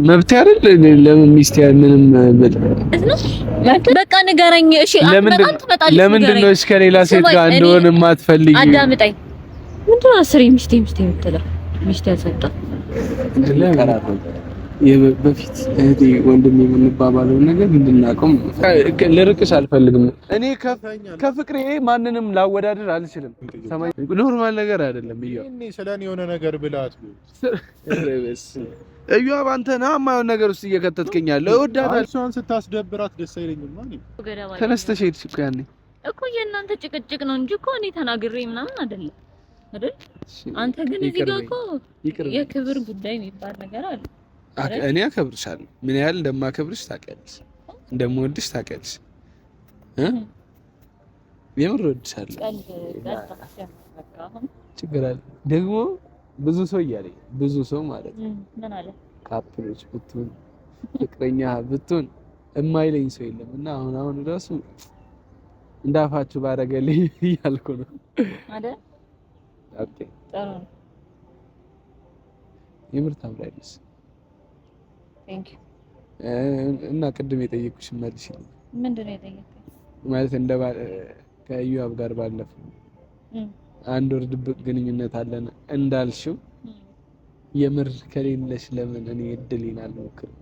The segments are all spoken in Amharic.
መብት አይደል? ለምን ሚስት ምንም በቃ ንገረኝ። እሺ አትመጣም ትመጣለች። ለምንድን ነው እስከ ሌላ ሴት ጋር እንደሆነ የማትፈልጊው? አዳምጠኝ። ምንድን ነው አስሬ ሚስቴ የምትለው? ሚስቴ ያሰጣ በፊት እህቴ ወንድሜ የምንባባለው ነገር እንድናቆም ልርቅሽ አልፈልግም። እኔ ከፍቅሬ ማንንም ላወዳደር አልችልም። ኖርማል ነገር አይደለም። እኔ ስለኔ የሆነ ነገር ብላት እዩአብ አንተ ነህ የማይሆን ነገር ውስጥ እየከተትከኝ ያለው። እወዳታለሁ። እሷን ስታስደብራት ደስ አይለኝም ማለት ነው። ተነስተሽ ሄድሽ እኮ ያኔ እኮ የእናንተ ጭቅጭቅ ነው እንጂ እኮ እኔ ተናግሬ ምናምን አይደለም አይደል? አንተ ግን እዚህ ጋር እኮ የክብር ጉዳይ የሚባል ነገር አለ። እኔ አከብርሻለሁ። ምን ያህል እንደማከብርሽ ታውቂያለሽ፣ እንደምወድሽ ታውቂያለሽ። የምር እወድሻለሁ። ችግር አለ ደግሞ ብዙ ሰው እያለኝ ብዙ ሰው ማለት ነው ምን አለ ካፕሎች ብትሆን ፍቅረኛ ብትሆን የማይለኝ ሰው የለም። እና አሁን ራሱ እንዳፋችሁ ባረገልኝ እያልኩ ነው አይደል? ኦኬ ጥሩ የምር ታምራለሽ። ቴንክ ዩ እና ቅድም የጠየቅኩሽ መልሽልኝ። ምንድን ነው የጠየቅኩት? ማለት ከእዩአብ ጋር ባለፈው አንድ ወር ድብቅ ግንኙነት አለን እንዳልሽው የምር ከሌለሽ ለምን እኔ እድሌን አልሞክርም?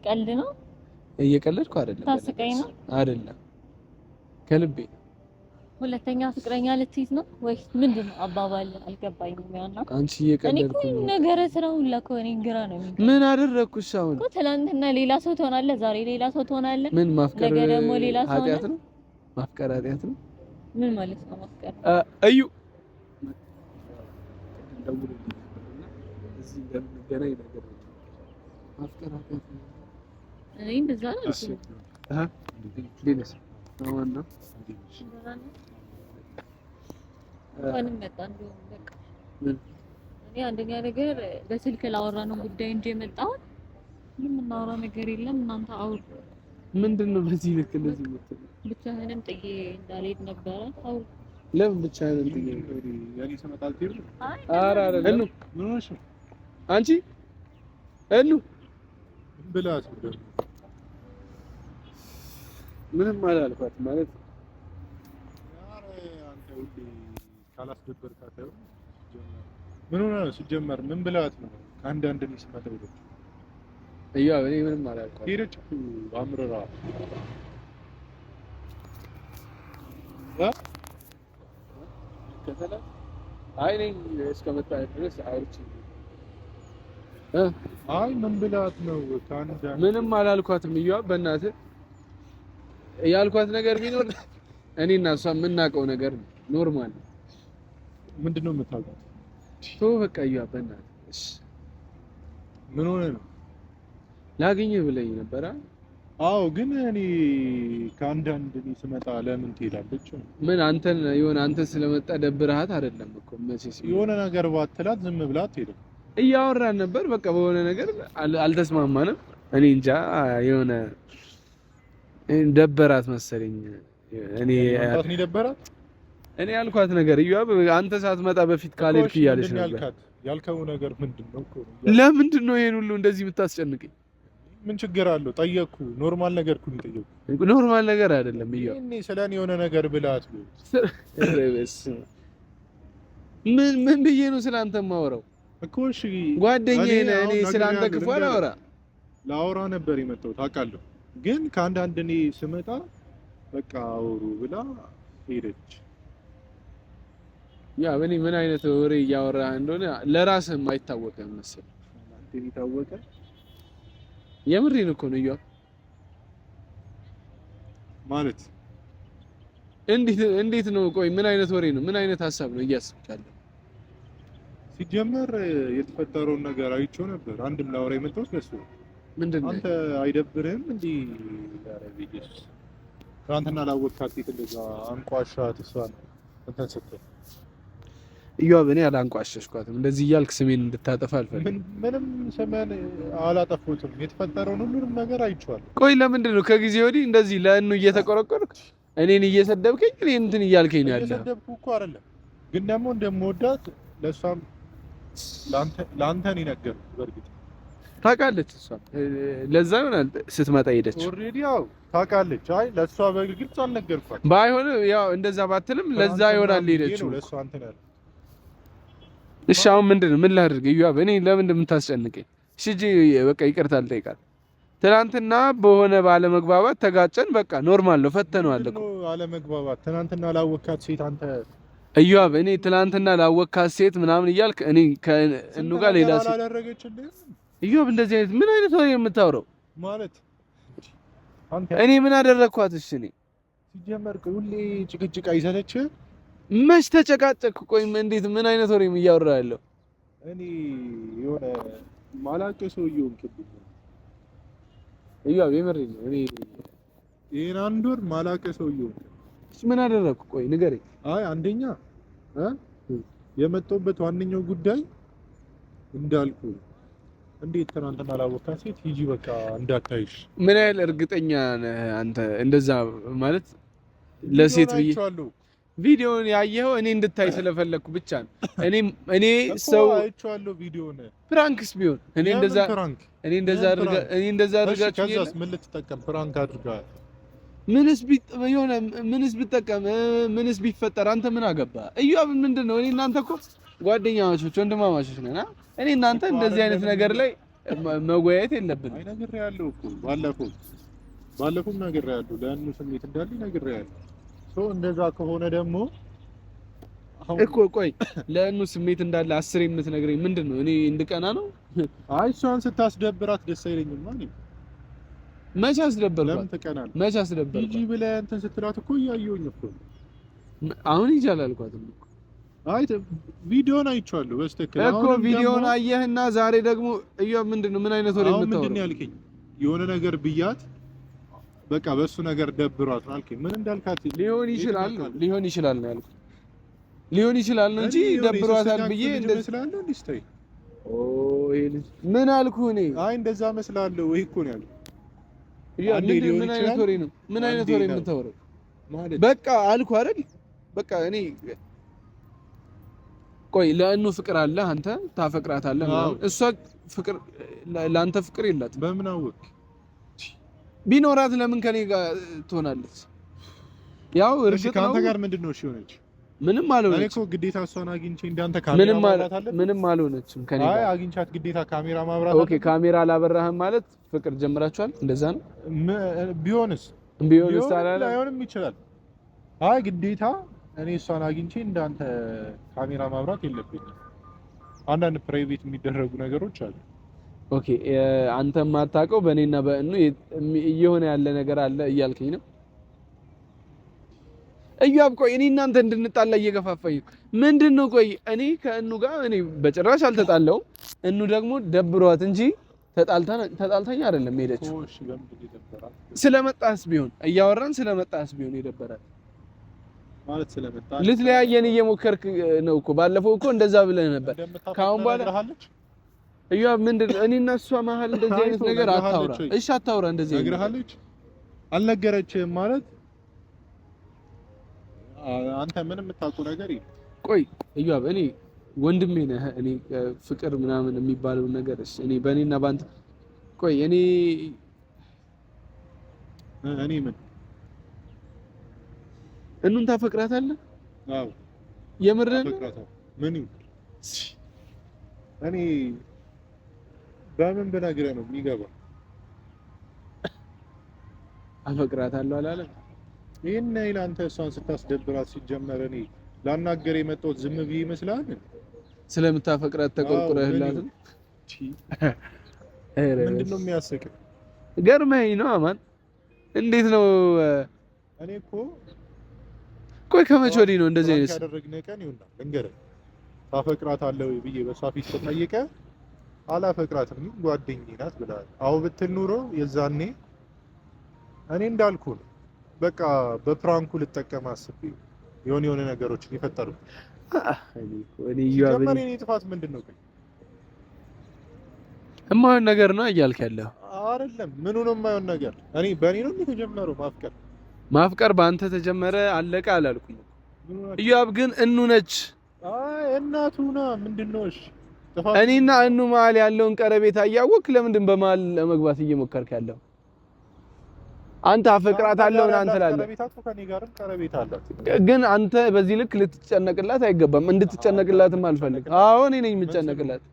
ቀልድ ነው። እየቀለድኩ አይደለም። ታስቀኝ ነው አይደለም፣ ከልቤ። ሁለተኛ ፍቅረኛ ልትይዝ ነው ወይስ ምንድነው? አባባል አልገባኝም። ያና አንቺ እየቀለድኩ ነው። ነገረ ስራው ሁላ ከሆነ ግራ ነው የሚገርም። ምን አደረኩሽ? አሁን እኮ ትናንትና ሌላ ሰው ትሆናለህ፣ ዛሬ ሌላ ሰው ትሆናለህ። ምን ማፍቀር ነገ ደግሞ ሌላ ሰው ኃጢአት ነው? ማፍቀር ኃጢአት ነው? ምን ማለት ነው ማፍቀር? እዩ እዚህ እንደምንገናኝ ነገር ማፍቀር ኃጢአት ነው። እኔ እንደዛ ነው። እሺ ዲነስ ነው ነው ወንም መጣ እንደው በቃ እኔ አንደኛ ነገር በስልክ ላወራ ነው ጉዳይ እንጂ የመጣው ምንም እናወራ ነገር የለም። እናንተ አውሩ። ምንድነው በዚህ ልክ እንደዚህ የምትለው? ብቻህንም ጥዬ እንዳልሄድ ነበረ። አውሩ። ለምን ብቻህን ጥዬ ያኔ ሰመጣል ትይሩ? ኧረ አይደለም። ምን ሆነሽ አንቺ? እኑ ብላት ምንም አላልኳት ማለት አንተ ውጪ ካላስደበርካት ምን ሆነ ነው ሲጀመር? ምን ብላት ነው? ከአንዳንድ ነው ሲመጣው ነው እያው እኔ ምንም አላልኳት። ሄደች አምረራ ከተላ አይ ነኝ እስከመጣ ድረስ አይርጭ አይ ምን ብላት ነው? ከአንዳንድ ምንም አላልኳትም። እያው በእናትህ ያልኳት ነገር ቢኖር እኔና እሷ የምናውቀው ነገር ኖርማል። ምንድነው የምታውቀው? በቃ እያው በእናትህ እሺ። ምን ሆነ ነው? ላገኝህ ብለኝ ነበር። አዎ ግን እኔ ከአንዳንድ ስመጣ ለምን ትሄዳለች? ምን አንተን የሆነ አንተ ስለመጣ ደብረሃት አይደለም እኮ መቼስ የሆነ ነገር ባትላት ዝም ብላ ትሄዳለች። እያወራን ነበር። በቃ በሆነ ነገር አልተስማማንም። እኔ እንጃ የሆነ ደበራት መሰለኝ። እኔ ደበራት እኔ ያልኳት ነገር እያብ አንተ ሳትመጣ በፊት ካልሄድክ እያለች ነበር። ያልከው ነገር ምንድነው? ለምንድን ነው ይሄን ሁሉ እንደዚህ የምታስጨንቀኝ? ምን ችግር አለው? ጠየቅኩ። ኖርማል ነገር እኮ ነው የጠየቅኩ። ኖርማል ነገር አይደለም። እያብ እኔ ስለኔ የሆነ ነገር ብላት ምን ብዬ ነው ስላንተ የማወራው እኮ? እሺ ጓደኛዬ ነህ። እኔ ስላንተ ክፉ አላወራ። ላወራ ነበር የመጣሁት አውቃለሁ። ግን ከአንዳንድ እኔ ስመጣ በቃ አውሩ ብላ ሄደች። ያ በኔ ምን አይነት ወሬ እያወራህ እንደሆነ ለራስህም አይታወቅም መሰለኝ። አንተ ይታወቀ የምሬን እኮ ነው። እያው ማለት እንዴት ነው? ቆይ ምን አይነት ወሬ ነው? ምን አይነት ሀሳብ ነው እያስብካለህ? ሲጀመር የተፈጠረውን ነገር አይቼው ነበር። አንድም ላወራ የመጣሁት ለሱ ምንድነው? አንተ አይደብርህም እንዴ? ያረብይስ ትናንትና ላወቅካት እንደዛ አንቋሻት እሷን እንትን ስትል እያው እኔ አላንቋሸሽኳትም። እንደዚህ እያልክ ስሜን እንድታጠፋ አልፈልግም። ምንም ስሜን አላጠፋሁትም። የተፈጠረውን ሁሉንም ነገር አይቼዋለሁ። ቆይ ለምንድን ነው ከጊዜ ወዲህ እንደዚህ ለእኑ እየተቆረቆርክ እኔን እየሰደብከኝ እኔ እንትን እያልከኝ ነው ያለው? እየሰደብኩ እኮ አይደለም፣ ግን ደግሞ እንደምወዳት ለሷም ላንተ ነው የነገርኩት። በርግጥ ታውቃለች እሷ ለዛ ይሆናል ስትመጣ ሄደች። ኦልሬዲ ያው ታውቃለች። አይ ለሷ በግልጽ አልነገርኳት። ባይሆን ያው እንደዛ ባትልም ለዛ ይሆናል ሄደችው። ለሷ አንተ ነው። እሺ አሁን ምንድነው ምን ላድርግ? እዩዋ እኔ ለምን እንደምታስጨንቀኝ? እሺ እጂ በቃ ይቅርታ ልጠይቃት። ትናንትና በሆነ ባለመግባባት ተጋጨን። በቃ ኖርማል ነው፣ ፈተነዋል እኮ አለመግባባት። ትናንትና ላወካት ሴት አንተ እዩዋ እኔ ትናንትና ላወካት ሴት ምናምን እያልክ እኔ ከእኑ ጋር ሌላ ሴት አላደረገችልኝ። እዩዋ እንደዚህ አይነት ምን አይነት ወሬ የምታወራው ማለት አንተ እኔ ምን አደረኳት? እሺ እኔ ሲጀመር ሁሌ ጭቅጭቅ አይሰለች? መች ተጨቃጨቅኩ? ቆይ እንዴት ምን አይነት ወሬ እያወራ ያለው? እኔ የሆነ ማላቀ ሰውዬው እንክብኝ እዩዋ የምሬን ነው። እኔ ይሄን አንድ ወር ማላቀ ሰውዬው እሺ ምን አደረኩ? ቆይ ንገረኝ። አይ አንደኛ የመጣሁበት ዋነኛው ጉዳይ እንዳልኩ እንዴት ትናንትና ላወቃት ሴት ሂጂ በቃ እንዳታይሽ። ምን ያህል እርግጠኛ ነህ አንተ እንደዛ ማለት? ለሴት ብዬ ቪዲዮን ያየኸው እኔ እንድታይ ስለፈለኩ ብቻ ነው። እኔ ሰው አይቼዋለሁ ቪዲዮን። ፕራንክስ ቢሆን እኔ እንደዛ አድርጋችሁ ከዛስ ምን ልትጠቀም ፕራንክ አድርጋ ምንስ ብጠቀም ምንስ ቢፈጠር አንተ ምን አገባ? እዩአብ ምንድነው? እኔ እናንተ እኮ ጓደኛማቾች ወንድማማቾች ነን። እኔ እናንተ እንደዚህ አይነት ነገር ላይ መወያየት የለብንም። አይ ነግሬሃለሁ እኮ ባለፈው ነግሬሃለሁ። ለእኑ ስሜት እንዳለ ነግሬሃለሁ። እንደዛ ከሆነ ደግሞ እኮ ቆይ ለእኑ ስሜት እንዳለ 10 የምትነግረኝ ምንድነው? እኔ እንድቀና ነው? አይ እሷን ስታስደብራት ደስ አይለኝም ማለት መቼ አስደበርኩት? ለምን ትቀናለህ? መቼ አስደበርኩት? ሂጂ ብለህ እንትን ስትላት እኮ እያየሁኝ እኮ አሁን ይቻላል አልኳትም እኮ። አይ ቪዲዮን አይቼዋለሁ በስተክል እኮ ቪዲዮን አየህና ዛሬ ደግሞ እዩአብ ምንድነው? ምን አይነት ወሬ የምታወራው? ምንድነው ያልከኝ? የሆነ ነገር ብያት በቃ በሱ ነገር ደብሯት ነው አልከኝ። ምን እንዳልካት ሊሆን ይችላል ነው ያልኩት። ሊሆን ይችላል ነው እንጂ ደብሯታል ብዬ እንደዚህ መስላለሁ እንዴ? ይሄ ምን አልኩ እኔ? አይ እንደዛ መስላለሁ ወይ እኮ ነው ያልኩት። ምን አይነት ወሬ ነው? ምን አይነት ወሬ የምታወራው? ማለት በቃ አልኩ አይደል? በቃ እኔ ቆይ ለእኑ ፍቅር አለ፣ አንተ ታፈቅራታለህ ምናምን። እሷ ፍቅር ለአንተ ፍቅር የላትም። በምን አወቅ? ቢኖራት ለምን ከኔ ጋር ትሆናለች? ያው እርግጥ ነው ከአንተ ጋር ምንድነው? እሺ ሆነች ምንም አልሆነችም። እኔ እኮ ግዴታ እሷን አግኝቼ እንዳንተ ካሜራ ማብራት አለ? ምንም አልሆነችም ከኔ ጋር። አይ አግኝቻት ግዴታ ካሜራ ማብራት አለ? ኦኬ ካሜራ አላበራህም ማለት ፍቅር ጀምራችኋል? እንደዛ ነው? ቢሆንስ ላይሆንም ይችላል። አይ ግዴታ እኔ እሷን አግኝቼ እንዳንተ ካሜራ ማብራት የለብኝም። አንዳንድ ፕራይቬት የሚደረጉ ነገሮች አሉ። ኦኬ አንተ የማታውቀው በእኔና በእኑ እየሆነ ያለ ነገር አለ እያልከኝ ነው? እዩአብ ቆይ እኔ እናንተ እንድንጣላ እየገፋፋኝ ምንድነው? ቆይ እኔ ከእኑ ጋር እኔ በጭራሽ አልተጣላውም። እኑ ደግሞ ደብሯት እንጂ ተጣልታኝ አይደለም ሄደችው። ስለመጣስ ቢሆን እያወራን ስለመጣስ ቢሆን የደበራት ማለት ስለመጣ ልትለያየን እየሞከርክ ነው እኮ። ባለፈው እኮ እንደዛ ብለህ ነበር። ካሁን በኋላ እዩአብ ምንድነው? እኔ እና እሷ መሀል እንደዚህ አይነት ነገር አታውራ። እሺ አታውራ። እንደዚህ ነግረሃለች? አልነገረችህም ማለት አንተ ምንም የምታውቀው ነገር የለም። ቆይ እዩአብ እኔ ወንድሜ ነህ። እኔ ፍቅር ምናምን የሚባለው ነገር እኔ በእኔና ባንተ ቆይ እኔ ምን እኑን ታፈቅራታለህ? አዎ የምርህን? ምን እኔ በምን ብነግርህ ነው የሚገባው? አፈቅራታለሁ አላለም? ይሄን አይል አንተ እሷን ስታስደብራት ሲጀመር እኔ ላናገር የመጣሁት ዝም ብዬ ይመስላል? ስለምታፈቅራት ተቆርቁረህላት? ምንድነው የሚያስቅ? ገርመኝ ነው አማን። እንዴት ነው? እኔ እኮ ቆይ ከመቼ ወዲህ ነው እንደዚህ አይነት ያደረግነው? ቀን ይሁንና ልንገርህ፣ ታፈቅራታለህ ወይ ብዬ በሷ ፊት ተጠይቀህ አላፈቅራትም ጓደኛዬ ናት ብለሃል። አዎ ብትል ኑሮ የዛኔ እኔ እንዳልኩ ነው በቃ በፕራንኩ ልጠቀም አስቤ የሆነ ነገሮችን ይፈጠሩ። እኔ ጀመረ እኔ ጥፋት ምንድነው? የማይሆን ነገር ነው እያልክ ያለው አይደለም። ምኑ ነው የማይሆን ነገር? እኔ በእኔ ነው የተጀመረው ማፍቀር በአንተ ተጀመረ አለቀ አላልኩም። እዩአብ ግን እኑ ነች። አይ እናቱና ምንድነው? እሺ እኔና እኑ መሀል ያለውን ቀረቤታ እያወቅህ ለምንድን በመሀል ለመግባት እየሞከርክ ያለው? አንተ አፈቅራታለሁ ምናምን ትላለህ፣ ግን አንተ በዚህ ልክ ልትጨነቅላት አይገባም። እንድትጨነቅላትም አልፈልግም። አዎ እኔ ነኝ የምጨነቅላት።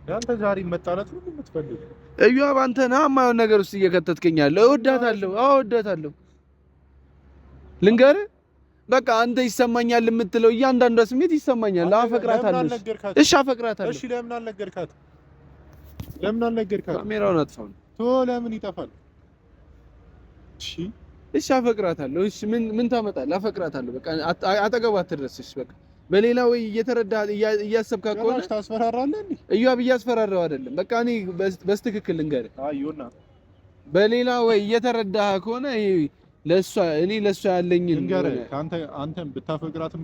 ያንተ ዛሬ መጣላት ነው የምትፈልገው? እዮብ አንተ ነህ የማይሆን ነገር ውስጥ እየከተትከኝ ያለው። እወዳታለሁ። አዎ እወዳታለሁ። ልንገርህ በቃ አንተ ይሰማኛል የምትለው እያንዳንዷ ስሜት ይሰማኛል። አፈቅራታለሁ። እሺ አፈቅራታለሁ። እሺ ለምን አልነገርካት? ለምን አልነገርካት? ካሜራውን አጥፋው። ለምን ይጠፋል? እሺ አፈቅራታለሁ። እሺ ምን ታመጣለህ? አፈቅራታለሁ። በቃ አጠገቧ አትድረስሽ። በቃ በሌላ ወይ እየተረዳህ እያሰብካት ከሆነ ታስፈራራለህ እንዴ? እዮብ እያስፈራራው አይደለም። በቃ እኔ በስትክክል ልንገርህ። አዩና በሌላ ወይ እየተረዳህ ከሆነ እኔ ለሷ ያለኝ ልንገርህ። አንተም ብታፈቅራትም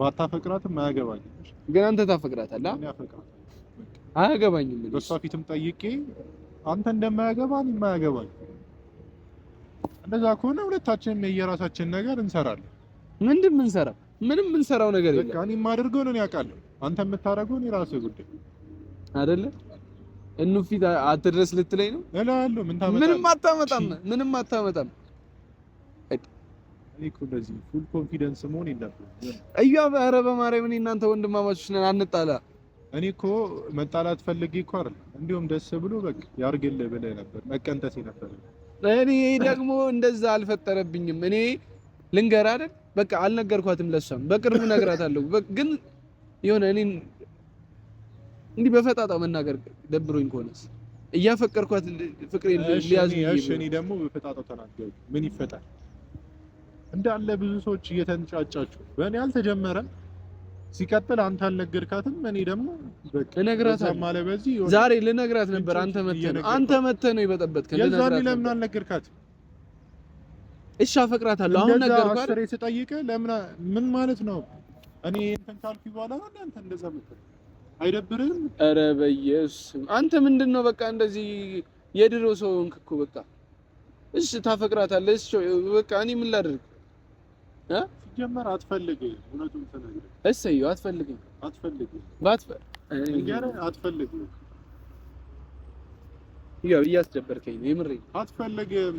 ባታፈቅራትም አያገባኝም። ግን አንተ ታፈቅራታለህ? እኔ አፈቅራታለሁ። አያገባኝም። በሷ ፊትም ጠይቄ አንተ እንደማያገባኝ የማያገባኝ። እንደዛ ከሆነ ሁለታችንም የየራሳችን ነገር እንሰራለን። ምንድን የምንሰራው? ምንም የምንሰራው ነገር የለም። በቃ እኔ የማደርገው ነው ያውቃለሁ። አንተ የምታደርገው ነው የራስህ ጉዳይ አይደለ? እኑ ፊት አትድረስ ልትለኝ ነው እላለሁ። ምንም አታመጣም። እኔ እኮ እንደዚህ ፉል ኮንፊደንስ መሆን የለብህም። እዮብ ኧረ በማርያም እኔ እናንተ ወንድማማቾች ነን፣ አንጣላ። እኔ እኮ መጣላት ፈልጌ እኮ አይደል፣ እንዲሁም ደስ ብሎ በቃ ያርግልህ ብለህ ነበር መቀንጠሴ ነበር። እኔ ደግሞ እንደዛ አልፈጠረብኝም። እኔ ልንገርህ አይደል በቃ አልነገርኳትም። ለሷም በቅርቡ እነግራታለሁ። ግን የሆነ እኔን እንዲህ በፈጣጣው መናገር ደብሮኝ ከሆነስ እያፈቀርኳት ፍቅሬን ሊያዝ እኔ ደግሞ በፈጣጣው ተናገርኩ። ምን ይፈጣል? እንዳለ ብዙ ሰዎች እየተንጫጫችሁ በእኔ አልተጀመረም። ሲቀጥል አንተ አልነገርካትም። እኔ ደግሞ በቃ እነግራታለሁ ማለት በዚህ ዛሬ ልነግራት ነበር። አንተ መተህ ነው የበጠበጥከኝ። የዛኔ ለምን አልነገርካትም? እሺ አፈቅራታለሁ አሁን ነገርኩህ አይደል? አስሬ ስጠይቅህ ለምን ምን ማለት ነው? እኔ እንትን ካልኩ በኋላ አንተ እንደዛ መጣህ አይደብርህም? ኧረ በኢየሱስ አንተ ምንድነው በቃ እንደዚህ የድሮ ሰው ሆንክ እኮ በቃ። እሺ ታፈቅራታለህ። እሺ በቃ እኔ ምን ላድርግ? ሲጀመር አትፈልግም። እውነቱን ተናግረህ እሰየው አትፈልግም። አትፈልግም። ያው እያስደበርከኝ ነው የምሬን። አትፈልግም።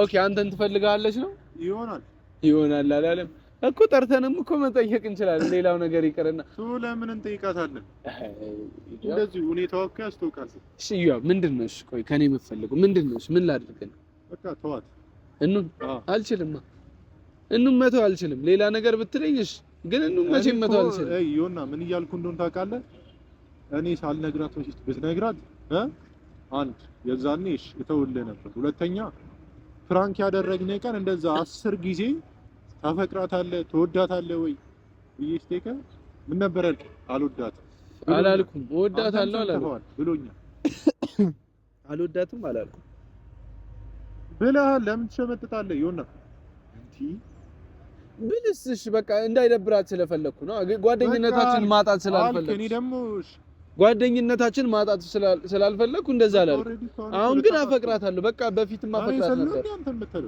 ኦኬ አንተን ትፈልጋለች ነው? ይሆናል አላለም እኮ። ጠርተንም እኮ መጠየቅ እንችላለን። ሌላው ነገር ይቀርና ለምን እንጠይቃታለን? እንደዚህ ሁኔታው እኮ ያስተውቃል። እሺ ያው ምንድነው? እሺ ቆይ ከኔ የምትፈልገው ምንድነው? እሺ ምን ላድርግ ነው? በቃ ተዋት። አልችልም። መተው አልችልም። ሌላ ነገር ብትለኝ እሺ፣ ግን መቼም መተው አልችልም። ይኸውና ምን እያልኩ እንደሆነ ታውቃለህ? እኔ ሳልነግራት በፊት ብትነግራት አንድ የዛኔ እሺ እተውልህ ነበር። ሁለተኛ ፍራንክ ያደረግን ቀን እንደዛ 10 ጊዜ ታፈቅራታለህ ትወዳታለህ ወይ ብዬ ስጠይቅ ምን ነበር ያልከኝ? አልወዳትም አላልኩም። እወዳታለሁ አላልኩም ብሎኛል። አልወዳትም አላልኩም ብለሃል። ለምን ትሸመጥጣለህ? ይሆና እንዴ ብልስ እሺ በቃ እንዳይደብራት ስለፈለኩ ነው። ጓደኝነታችን ማጣት ስላልፈለኩ እኔ ደግሞ ጓደኝነታችን ማጣት ስላልፈለኩ እንደዛ አላልኩም። አሁን ግን አፈቅራታለሁ። በቃ በፊትም አፈቅራት ነበር።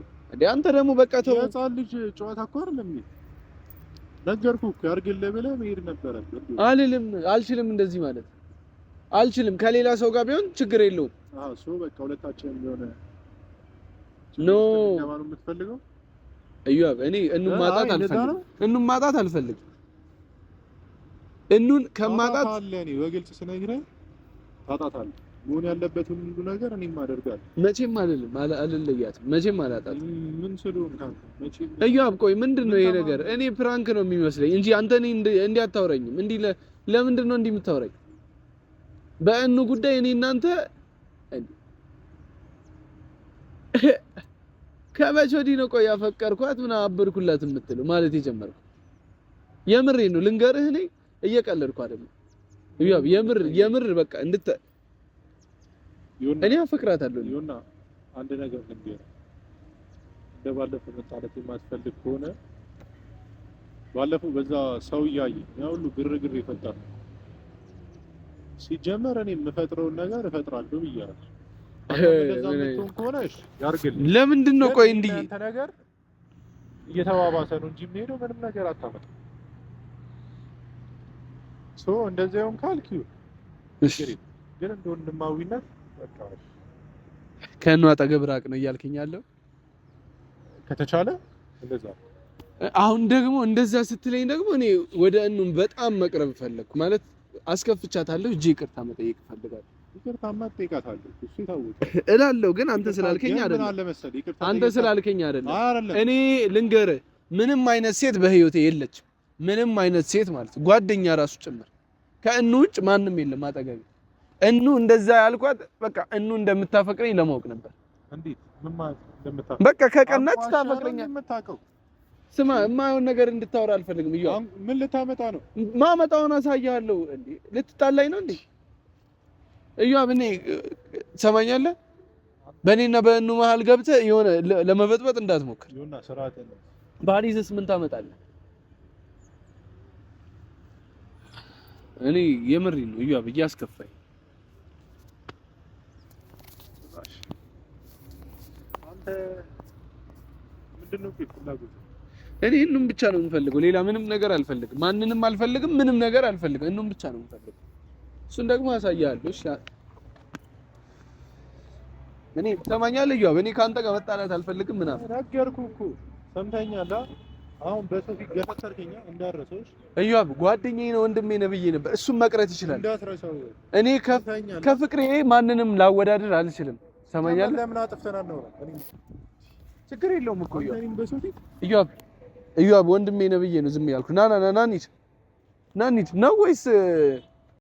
አንተ ደግሞ በቃ ተው። የህፃን ልጅ ጨዋታ እኮ አይደለም። ነገርኩህ እኮ ያርግልህ ብለህ መሄድ ነበረብህ። አልችልም። እንደዚህ ማለት አልችልም። ከሌላ ሰው ጋር ቢሆን ችግር የለውም። በቃ ሁለታችንም የሆነ ኖ ነው የምትፈልገው? እዮብ እኔ እኑን ማጣት አልፈልግም። እኑን ከማጣት እኔ በግልጽ ስነግርህ ታጣታለህ። መሆን ያለበትን ሁሉ ነገር እኔም አደርጋለሁ። መቼም አልለያትም። መቼም አላጣትም። ምን ስለሆንክ መቼም እዮብ ቆይ ምንድነው ይሄ ነገር? እኔ ፕራንክ ነው የሚመስለኝ እንጂ አንተ እንዲህ አታውራኝም። ለምንድን ነው እንዲህ የምታወራኝ? በእኑ ጉዳይ እኔ እናንተ ከመቼ ወዲህ ነው ቆይ ያፈቀርኳት ምን አበርኩላት የምትለው ማለት የጀመርኩት? የምሬን ነው ልንገርህ፣ እኔ እየቀለድኩ አይደለም። እዮብ የምር በቃ እኔ አፈቅራታለሁ። ይሁንና አንድ ነገር ልንገርህ፣ እንደባለፈው መጣላት የማትፈልግ ከሆነ ባለፈው በዛ ሰው እያየ ያ ሁሉ ግርግር ይፈጠር ሲጀመር እኔ የምፈጥረውን ነገር እፈጥራለሁ ብያለሁ። ለምንድን ነው ቆይ እንዲህ ነገር እየተባባሰ ነው እንጂ የሚሄደው ምንም ነገር አታመጣም። እንደዚያውም ካልኪው እሺ ግን እንደ ወንድማዊነት በቃ ከእኑ አጠገብ ራቅ ነው እያልከኝ ያለው ከተቻለ እንደዛ። አሁን ደግሞ እንደዛ ስትለኝ ደግሞ እኔ ወደ እኑም በጣም መቅረብ ፈለግኩ ማለት አስከፍቻታለሁ እጄ ይቅርታ መጠየቅ ፈልጋለሁ። ይቅርታ ማጠይቃታለሁ እሱ የታወቀ እላለሁ ግን አንተ ስላልከኝ አይደለም። አንተ ስላልከኝ አይደለም። እኔ ልንገርህ ምንም አይነት ሴት በህይወቴ የለችም። ምንም አይነት ሴት ማለት ጓደኛ ራሱ ጭምር ከእኑ ውጭ ማንም የለም አጠገቤ። እኑ እንደዛ ያልኳት በቃ እኑ እንደምታፈቅረኝ ለማወቅ ነበር። እንዴት ምን ማለት እንደምታፈቅረኝ በቃ ከቀናች ታፈቅረኛለህ። ስማ የማይሆን ነገር እንድታወራ አልፈልግም። እዩ ምን ልታመጣ ነው? ማመጣውን አሳያለሁ። እንዴ ልትጣላኝ ነው እንዴ? እዩ እኔ ትሰማኛለህ? በእኔና በእኑ መሀል ገብተህ የሆነ ለመበጥበጥ እንዳትሞክር። ይሁንና ስርዓት ነው። ባሊዝስ ምን ታመጣለህ? እኔ የምሬን ነው። እዩ እያስከፋኝ አንተ ምንድነው ፍላጎት? እኔ እኑም ብቻ ነው የምፈልገው። ሌላ ምንም ነገር አልፈልግም። ማንንም አልፈልግም። ምንም ነገር አልፈልግም። እኑም ብቻ ነው የምፈልገው። እሱን ደግሞ አሳያለሁ። እሺ እኔ ተማኛለህ። እዩ እኔ ካንተ ጋር መጣላት አልፈልግም ምናምን ነገርኩህ እኮ ሰምተኛል። አሁን በሶፊ ገፈተርከኛ እንዳረሰውሽ። እዩ ጓደኛዬ ነው ወንድሜ ነው ብዬ ነበር። እሱም መቅረት ይችላል። እንዳትረሳው። እኔ ከፍቅሬ ማንንም ላወዳደር አልችልም። ሰማኛለህ? ለምን አጥፍተናል ነው? ችግር የለውም እኮ እዩ ወንድሜ ነው ብዬ ነው ዝም ያልኩ። ና እንሂድ ነው ወይስ